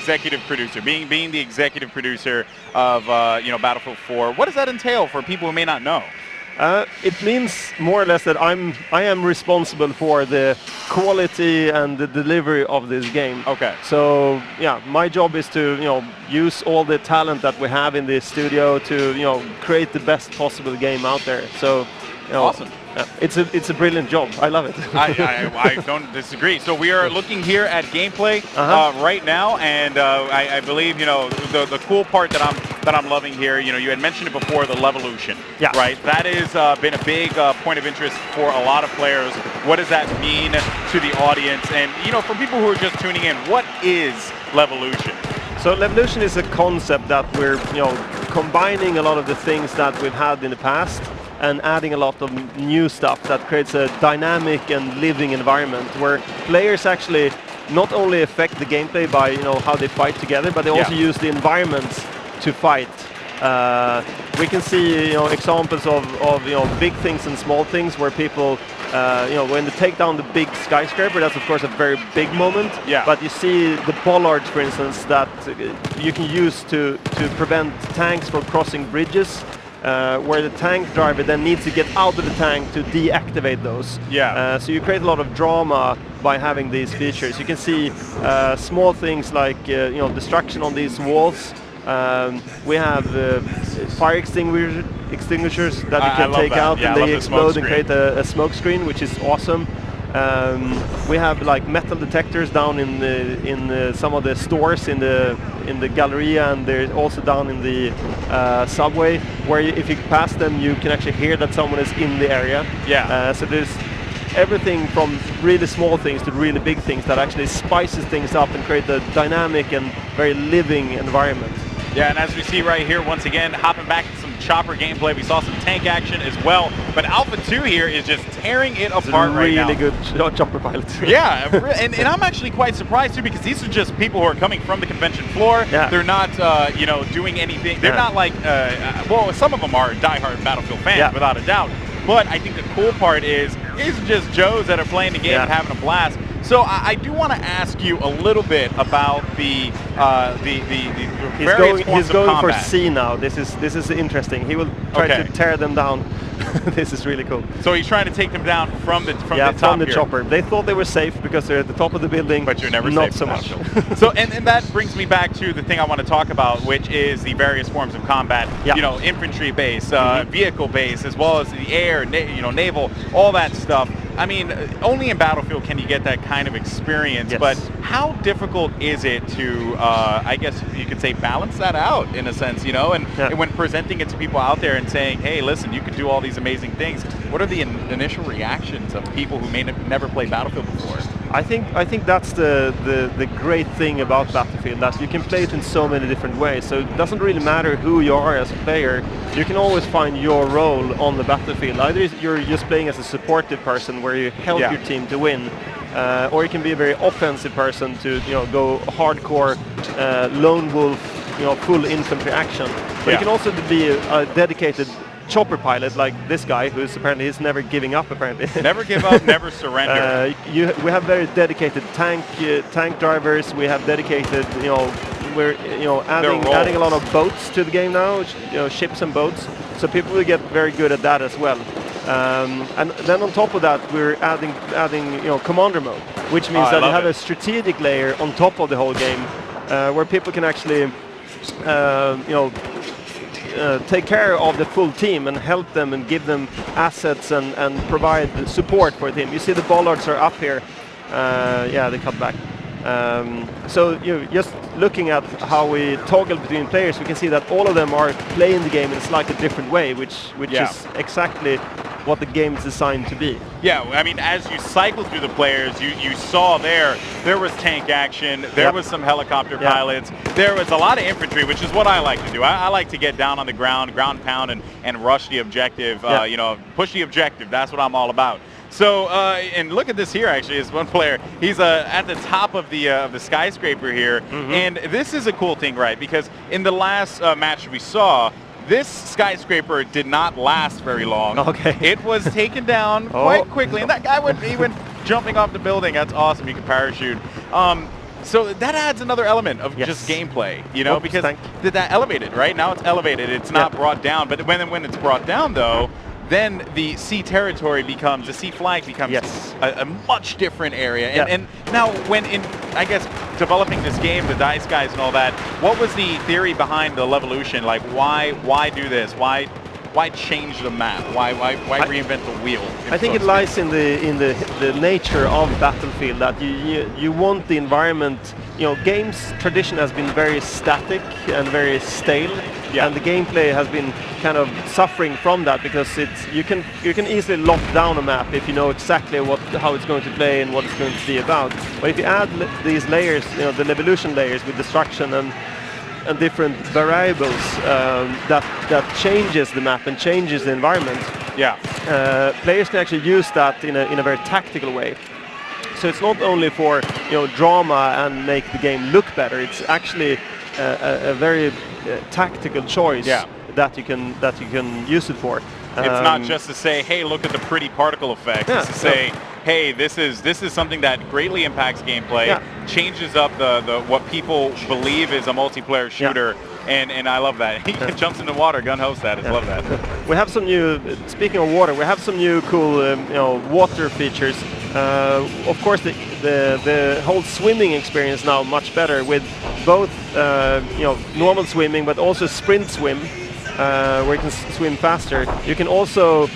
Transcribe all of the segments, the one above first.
executive producer, being the executive producer of Battlefield 4. What does that entail for people who may not know? It means more or less that I am responsible for the quality and the delivery of this game. Okay. So yeah, my job is to use all the talent that we have in the studio to create the best possible game out there. So awesome. It's a brilliant job. I love it. I don't disagree. So we are looking here at gameplay right now, and I believe the cool part that I'm loving here. You had mentioned it before, the Levolution. Yeah. Right. That has been a big point of interest for a lot of players. What does that mean to the audience? And for people who are just tuning in, what is Levolution? So Levolution is a concept that we're combining a lot of the things that we've had in the past and adding a lot of new stuff that creates a dynamic and living environment where players actually not only affect the gameplay by how they fight together, but they also use the environments to fight. We can see examples of big things and small things where people when they take down the big skyscraper, that's of course a very big moment. Yeah. But you see the bollards, for instance, that you can use to prevent tanks from crossing bridges. Where the tank driver then needs to get out of the tank to deactivate those. Yeah. So you create a lot of drama by having these features. You can see small things like destruction on these walls. We have fire extinguishers that you can take out and they explode and create a smoke screen, which is awesome. We have like metal detectors down in some of the stores in the Galleria, and they're also down in the subway, where if you pass them, you can actually hear that someone is in the area. Yeah. So there's everything from really small things to really big things that actually spices things up and create a dynamic and very living environment. Yeah, and as we see right here, once again, hopping back to some chopper gameplay, we saw some tank action as well. But Alpha 2 here is just tearing it apart right now. Really good chopper pilot. Yeah, and I'm actually quite surprised too, because these are just people who are coming from the convention floor. Yeah. They're not, doing anything. They're not like, well, some of them are diehard Battlefield fans, without a doubt. But I think the cool part is just Joes that are playing the game and having a blast. So I do want to ask you a little bit about the various forms of combat. He's going for C now. This is interesting. He will try to tear them down. This is really cool. So he's trying to take them down from the top from the here. chopper. They thought they were safe because they're at the top of the building. But you're never not safe. so much. So and that brings me back to the thing I want to talk about, which is the various forms of combat. Yeah. Infantry base, vehicle base, as well as the air, naval, all that stuff. I mean, only in Battlefield can you get that kind of experience. Yes. But how difficult is it to, I guess you could say, balance that out in a sense, and when presenting it to people out there and saying, hey, listen, you can do all these amazing things. What are the initial reactions of people who may never played Battlefield before? I think that's the great thing about Battlefield, that you can play it in so many different ways. So it doesn't really matter who you are as a player. You can always find your role on the battlefield. Either you're just playing as a supportive person where you help your team to win, or you can be a very offensive person to go hardcore lone wolf, full infantry action. But you can also be a dedicated chopper pilot like this guy, who's apparently he's never giving up. Apparently, never give up, never surrender. We have very dedicated tank drivers. We have dedicated, we're adding a lot of boats to the game now, ships and boats. So people will get very good at that as well. And then on top of that, we're adding commander mode, which means that you have a strategic layer on top of the whole game, where people can actually take care of the full team and help them and give them assets and provide support for the team. You see the bollards are up here. They cut back. So just looking at how we toggle between players, we can see that all of them are playing the game in a slightly different way, which is exactly what the game is designed to be. Yeah, I mean, as you cycle through the players, you saw there was tank action, there was some helicopter pilots, there was a lot of infantry, which is what I like to do. I like to get down on the ground pound, and rush the objective, push the objective. That's what I'm all about. So, and look at this here, actually, is one player. He's at the top of the skyscraper here, and this is a cool thing, right? Because in the last match we saw, this skyscraper did not last very long. Okay. It was taken down quite quickly, and that guy went jumping off the building. That's awesome. You can parachute. So that adds another element of Yes. just gameplay, you know, Oops, because thank- that elevated, right? Now it's elevated. It's not brought down, but when it's brought down, though, then the sea territory becomes, the sea flag becomes Yes. a much different area. And, Yeah. and now when in, I guess, developing this game, the DICE guys and all that, what was the theory behind the Levolution? Like, why do this? Why change the map? Why reinvent the wheel? I think it lies in the nature of Battlefield that you want the environment. You know, games tradition has been very static and very stale, and the gameplay has been kind of suffering from that because you can easily lock down a map if you know exactly how it's going to play and what it's going to be about. But if you add these layers, you know, the Levolution layers with destruction and different variables that changes the map and changes the environment. Yeah. Players can actually use that in a very tactical way. So it's not only for drama and make the game look better. It's actually a very tactical choice that you can use it for. It's not just to say, hey, look at the pretty particle effects. It's to say, hey, this is something that greatly impacts gameplay, changes up the what people believe is a multiplayer shooter, and I love that. He jumps in the water, gun-ho status, love that. We have some new, speaking of water, we have some new cool water features. Of course, the whole swimming experience now much better with both normal swimming but also sprint swim. Where you can swim faster. You can also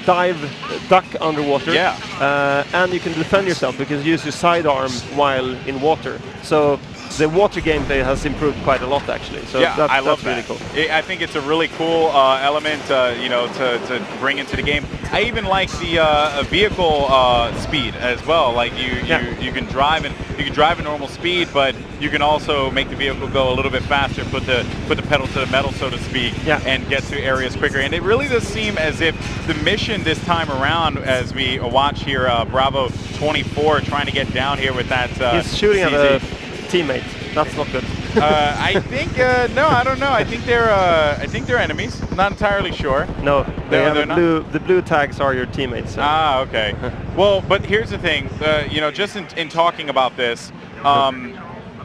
duck underwater, and you can defend yourself because you use your sidearm while in water. So the water gameplay has improved quite a lot, actually. So I love that's really that. cool. I think it's a really cool element, to bring into the game. I even like the vehicle speed as well. Like you can drive at normal speed, but you can also make the vehicle go a little bit faster, put the pedal to the metal, so to speak, and get to areas quicker. And it really does seem as if the mission this time around, as we watch here, Bravo 24 trying to get down here with that. He's shooting CZ. at a teammate. That's not good. I think no, I don't know. I think they're enemies. Not entirely sure. No, they're the blue tags are your teammates. So. Ah, okay. Well, but here's the thing. Just in talking about this,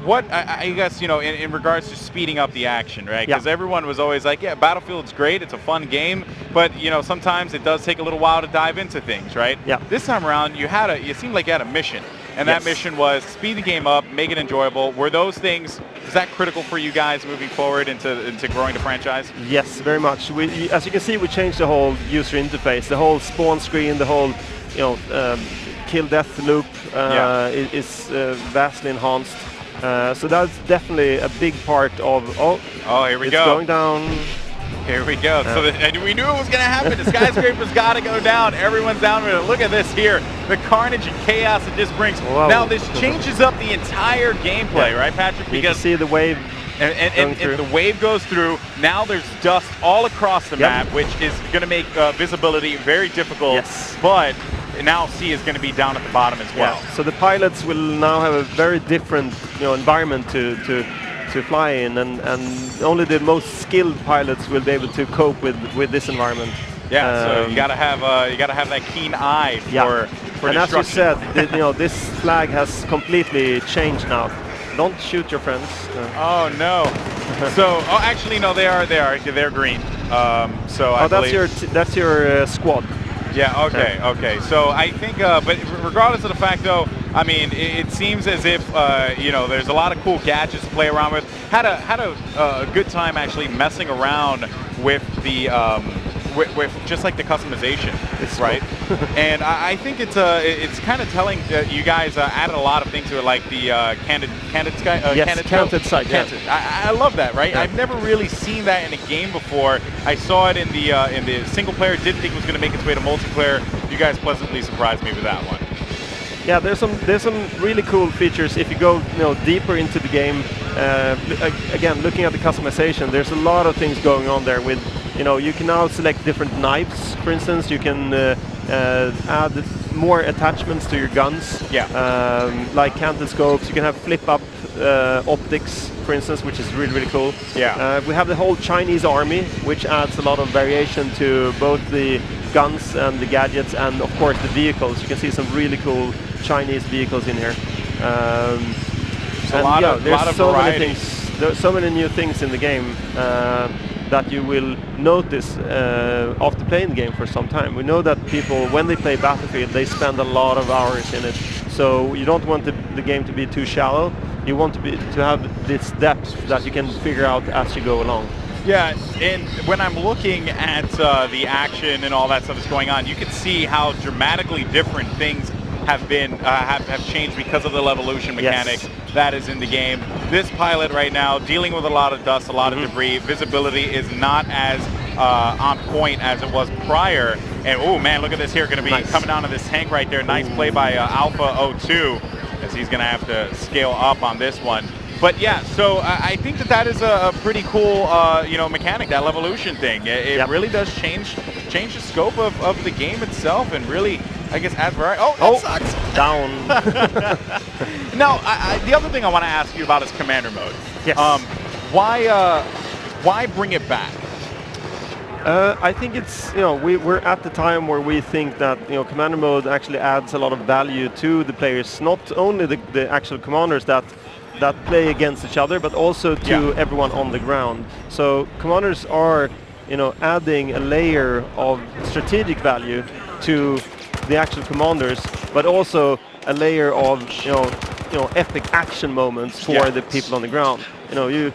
what I guess in regards to speeding up the action, right? Because everyone was always like, yeah, Battlefield's great. It's a fun game, but sometimes it does take a little while to dive into things, right? Yeah. This time around, it seemed like you had a mission. And that mission was speed the game up, make it enjoyable. Were those things, is that critical for you guys moving forward into growing the franchise? Yes, very much. As you can see, we changed the whole user interface, the whole spawn screen, the whole kill-death loop is vastly enhanced. So that's definitely a big part of. Oh, here we it's go. Going down. Here we go. And we knew it was going to happen. The skyscraper's got to go down. Everyone's down with it. Look at this here. The carnage and chaos it just brings. Whoa. Now, this changes up the entire gameplay, right, Patrick? Because you can see the wave. And the wave goes through. Now there's dust all across the map, which is going to make visibility very difficult. Yes. But now C is going to be down at the bottom as well. So the pilots will now have a very different environment to fly in, and only the most skilled pilots will be able to cope with this environment. Yeah, so you gotta have that keen eye for and as you destruction. said, this flag has completely changed now. Don't shoot your friends. Oh no! Actually no, they're green. That's your squad. Yeah. Okay. So I think, but regardless of the fact, though, I mean, it seems as if there's a lot of cool gadgets to play around with. Had a good time actually messing around with the with just like the customization, right? And I think it's kind of telling that you guys added a lot of things to it, like the canted sight. I love that, right? I've never really seen that in a game before. I saw it in the single player. Didn't think it was going to make its way to multiplayer. You guys pleasantly surprised me with that one. Yeah, there's some really cool features if you go deeper into the game. Again, looking at the customization, there's a lot of things going on there. With you can now select different knives, for instance. You can add more attachments to your guns. Like canted scopes. You can have flip-up optics, for instance, which is really cool. We have the whole Chinese army, which adds a lot of variation to both the guns and the gadgets, and of course the vehicles. You can see some really cool Chinese vehicles in here. There's a lot of so variety. many things. There's so many new things in the game that you will notice after playing the game for some time. We know that people, when they play Battlefield, they spend a lot of hours in it. So you don't want the game to be too shallow. You want to have this depth that you can figure out as you go along. Yeah, and when I'm looking at the action and all that stuff that's going on, you can see how dramatically different things have been have changed because of the levolution mechanic that is in the game. This pilot right now dealing with a lot of dust, a lot of debris. Visibility is not as on point as it was prior. And oh man, look at this here, going to be coming down to this tank right there. Nice play by Alpha 02, as he's going to have to scale up on this one. But yeah, so I think that is a pretty cool, mechanic, that levolution thing. It really does change the scope of the game itself, and really, I guess, adds variety. Oh, that sucks. Down. Now, the other thing I want to ask you about is commander mode. Yes. Why bring it back? I think it's, we're at the time where we think that, commander mode actually adds a lot of value to the players, not only the actual commanders that play against each other, but also to everyone on the ground. So commanders are, adding a layer of strategic value to the actual commanders, but also a layer of, epic action moments for the people on the ground. The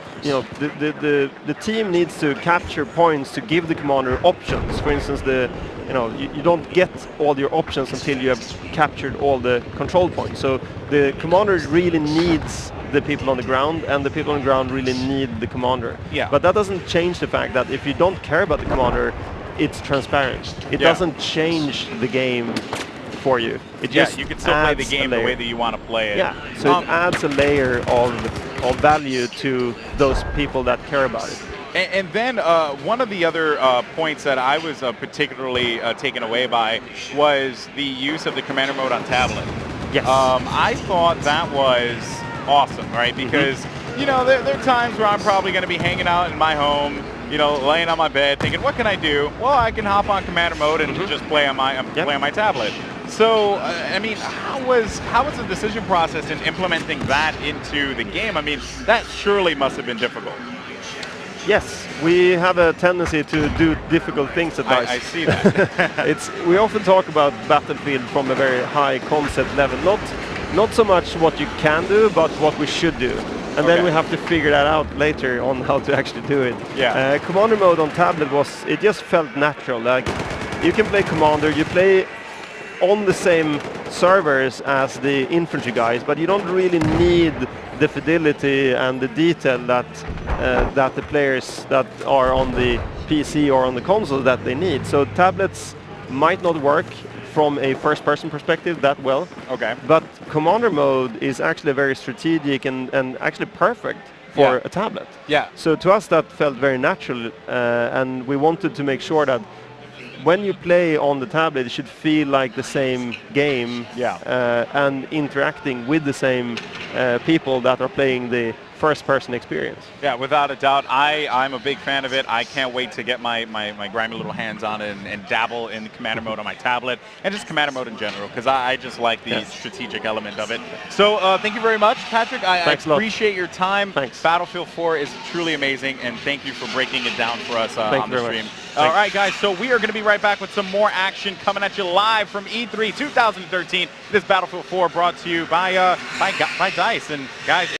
team needs to capture points to give the commander options. For instance, you don't get all your options until you have captured all the control points. So the commander really needs the people on the ground, and the people on the ground really need the commander. Yeah. But that doesn't change the fact that if you don't care about the commander, it's transparent. It doesn't change the game for you. It just you can still play the game the way that you want to play it. Yeah, so it adds a layer of value to those people that care about it. And then one of the other points that I was particularly taken away by was the use of the commander mode on tablet. Yes. I thought that was awesome, right? Because, there are times where I'm probably going to be hanging out in my home, laying on my bed thinking, what can I do? Well, I can hop on commander mode and just play on my tablet. So, how was the decision process in implementing that into the game? That surely must have been difficult. Yes, we have a tendency to do difficult things at times. I see that. We often talk about Battlefield from a very high concept level, not so much what you can do, but what we should do. And then we have to figure that out later on how to actually do it. Yeah. Commander mode on tablet it just felt natural. Like, you can play Commander, you play on the same servers as the infantry guys, but you don't really need the fidelity and the detail that the players that are on the PC or on the console that they need. So tablets might not work from a first-person perspective that well. Okay. But Commander mode is actually very strategic and actually perfect for a tablet. Yeah. So to us that felt very natural, and we wanted to make sure that when you play on the tablet, it should feel like the same game and interacting with the same people that are playing the first-person experience. Yeah, without a doubt. I'm a big fan of it. I can't wait to get my grimy little hands on it and dabble in commander mode on my tablet, and just commander mode in general, because I just like the strategic element of it. So thank you very much, Patrick. I appreciate your time. Thanks. Battlefield 4 is truly amazing, and thank you for breaking it down for us on the stream. All right, guys, so we are going to be right back with some more action coming at you live from E3 2013. This Battlefield 4 brought to you by DICE. And guys,